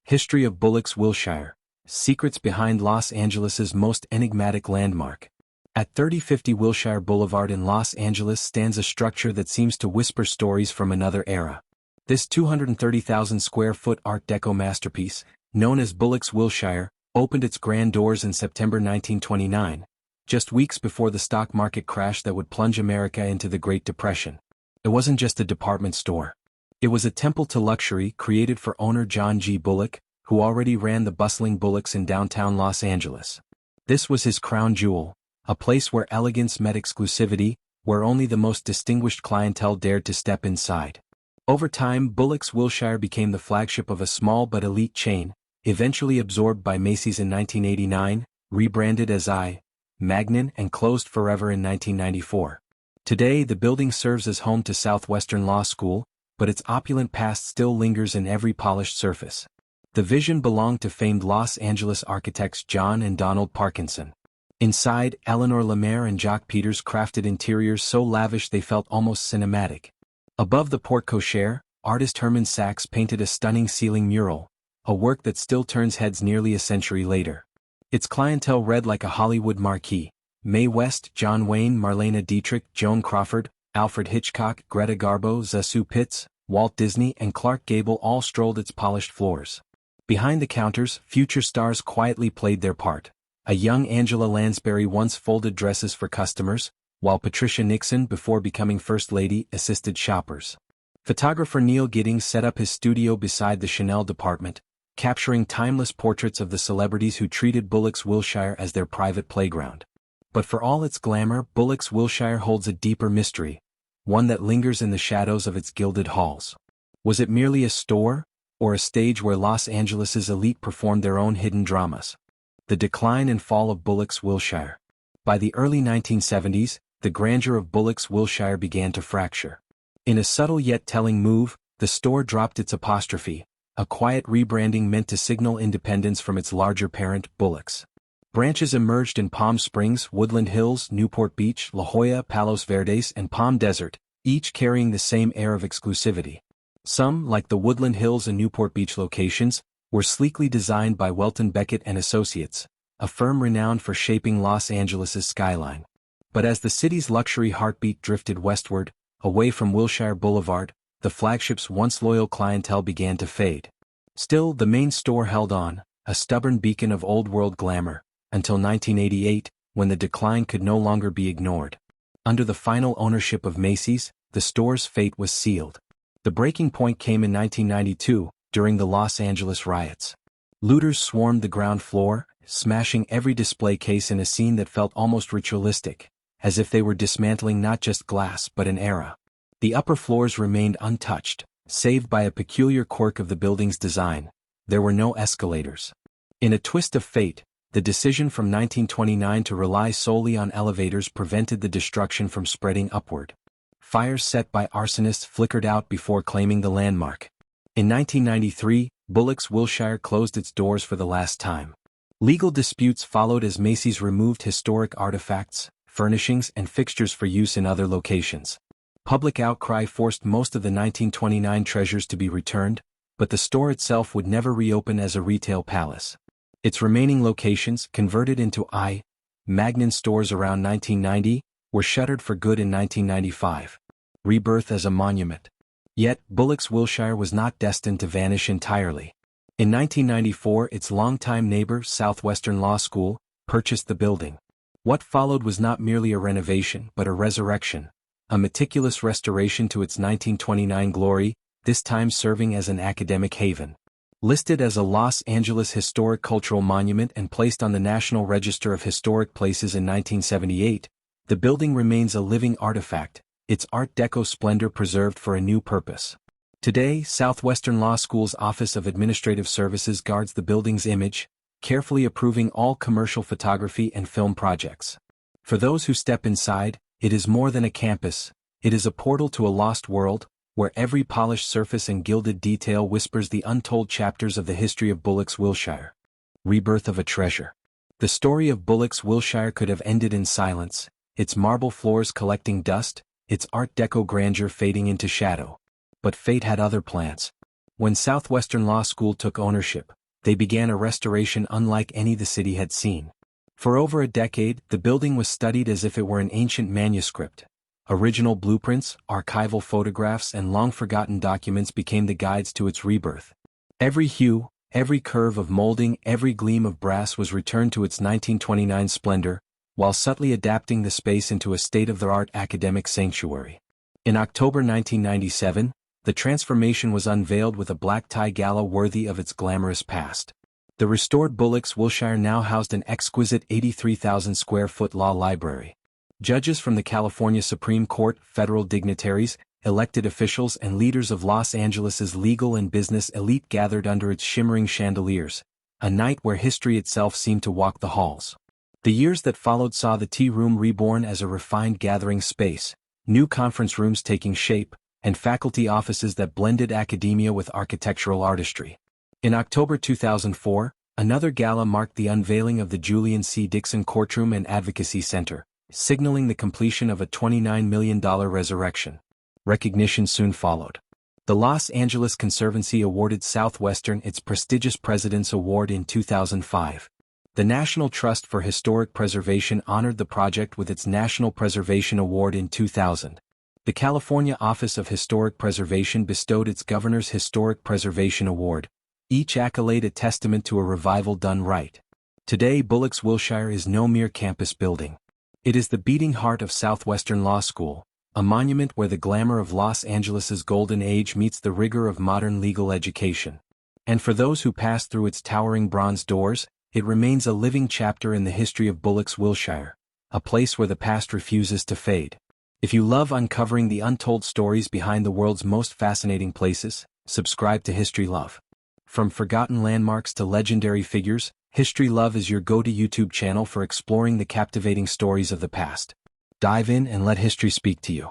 History of Bullocks Wilshire, Secrets Behind Los Angeles's Most Enigmatic Landmark. At 3050 Wilshire Boulevard in Los Angeles stands a structure that seems to whisper stories from another era. This 230,000-square-foot Art Deco masterpiece, known as Bullocks Wilshire, opened its grand doors in September 1929, just weeks before the stock market crash that would plunge America into the Great Depression. It wasn't just a department store. It was a temple to luxury created for owner John G. Bullock, who already ran the bustling Bullocks in downtown Los Angeles. This was his crown jewel, a place where elegance met exclusivity, where only the most distinguished clientele dared to step inside. Over time, Bullocks Wilshire became the flagship of a small but elite chain, eventually absorbed by Macy's in 1989, rebranded as Magnin, and closed forever in 1994. Today, the building serves as home to Southwestern Law School, but its opulent past still lingers in every polished surface. The vision belonged to famed Los Angeles architects John and Donald Parkinson. Inside, Eleanor Lemaire and Jacques Peters crafted interiors so lavish they felt almost cinematic. Above the porte-cochere, artist Herman Sachs painted a stunning ceiling mural, a work that still turns heads nearly a century later. Its clientele read like a Hollywood marquee: Mae West, John Wayne, Marlene Dietrich, Joan Crawford, Alfred Hitchcock, Greta Garbo, Zasu Pitts, Walt Disney, and Clark Gable all strolled its polished floors. Behind the counters, future stars quietly played their part. A young Angela Lansbury once folded dresses for customers, while Patricia Nixon, before becoming First Lady, assisted shoppers. Photographer Neil Giddings set up his studio beside the Chanel department, capturing timeless portraits of the celebrities who treated Bullocks Wilshire as their private playground. But for all its glamour, Bullocks Wilshire holds a deeper mystery, one that lingers in the shadows of its gilded halls. Was it merely a store, or a stage where Los Angeles's elite performed their own hidden dramas? The decline and fall of Bullocks Wilshire. By the early 1970s, the grandeur of Bullocks Wilshire began to fracture. In a subtle yet telling move, the store dropped its apostrophe, a quiet rebranding meant to signal independence from its larger parent, Bullocks. Branches emerged in Palm Springs, Woodland Hills, Newport Beach, La Jolla, Palos Verdes, and Palm Desert, each carrying the same air of exclusivity. Some, like the Woodland Hills and Newport Beach locations, were sleekly designed by Welton Beckett and Associates, a firm renowned for shaping Los Angeles's skyline. But as the city's luxury heartbeat drifted westward, away from Wilshire Boulevard, the flagship's once loyal clientele began to fade. Still, the main store held on, a stubborn beacon of old-world glamour, until 1988, when the decline could no longer be ignored. Under the final ownership of Macy's, the store's fate was sealed. The breaking point came in 1992, during the Los Angeles riots. Looters swarmed the ground floor, smashing every display case in a scene that felt almost ritualistic, as if they were dismantling not just glass but an era. The upper floors remained untouched, save by a peculiar quirk of the building's design. There were no escalators. In a twist of fate, the decision from 1929 to rely solely on elevators prevented the destruction from spreading upward. Fires set by arsonists flickered out before claiming the landmark. In 1993, Bullocks Wilshire closed its doors for the last time. Legal disputes followed as Macy's removed historic artifacts, furnishings, and fixtures for use in other locations. Public outcry forced most of the 1929 treasures to be returned, but the store itself would never reopen as a retail palace. Its remaining locations, converted into Magnin stores around 1990, were shuttered for good in 1995. Rebirth as a monument. Yet, Bullocks Wilshire was not destined to vanish entirely. In 1994, its longtime neighbor, Southwestern Law School, purchased the building. What followed was not merely a renovation but a resurrection, a meticulous restoration to its 1929 glory, this time serving as an academic haven. Listed as a Los Angeles Historic Cultural Monument and placed on the National Register of Historic Places in 1978, the building remains a living artifact, its Art Deco splendor preserved for a new purpose. Today, Southwestern Law School's Office of Administrative Services guards the building's image, carefully approving all commercial photography and film projects. For those who step inside, it is more than a campus, it is a portal to a lost world, where every polished surface and gilded detail whispers the untold chapters of the history of Bullocks Wilshire. Rebirth of a treasure. The story of Bullocks Wilshire could have ended in silence, its marble floors collecting dust, its Art Deco grandeur fading into shadow. But fate had other plans. When Southwestern Law School took ownership, they began a restoration unlike any the city had seen. For over a decade, the building was studied as if it were an ancient manuscript. Original blueprints, archival photographs, and long-forgotten documents became the guides to its rebirth. Every hue, every curve of molding, every gleam of brass was returned to its 1929 splendor, while subtly adapting the space into a state-of-the-art academic sanctuary. In October 1997, the transformation was unveiled with a black-tie gala worthy of its glamorous past. The restored Bullocks Wilshire now housed an exquisite 83,000-square-foot law library. Judges from the California Supreme Court, federal dignitaries, elected officials, and leaders of Los Angeles's legal and business elite gathered under its shimmering chandeliers, a night where history itself seemed to walk the halls. The years that followed saw the tea room reborn as a refined gathering space, new conference rooms taking shape, and faculty offices that blended academia with architectural artistry. In October 2004, another gala marked the unveiling of the Julian C. Dixon Courtroom and Advocacy Center, signaling the completion of a $29 million resurrection. Recognition soon followed. The Los Angeles Conservancy awarded Southwestern its prestigious President's Award in 2005. The National Trust for Historic Preservation honored the project with its National Preservation Award in 2000. The California Office of Historic Preservation bestowed its Governor's Historic Preservation Award, each accolade a testament to a revival done right. Today, Bullocks Wilshire is no mere campus building. It is the beating heart of Southwestern Law School, a monument where the glamour of Los Angeles's golden age meets the rigor of modern legal education. And for those who pass through its towering bronze doors, it remains a living chapter in the history of Bullocks Wilshire, a place where the past refuses to fade. If you love uncovering the untold stories behind the world's most fascinating places, subscribe to History Love. From forgotten landmarks to legendary figures, History Love is your go-to YouTube channel for exploring the captivating stories of the past. Dive in and let history speak to you.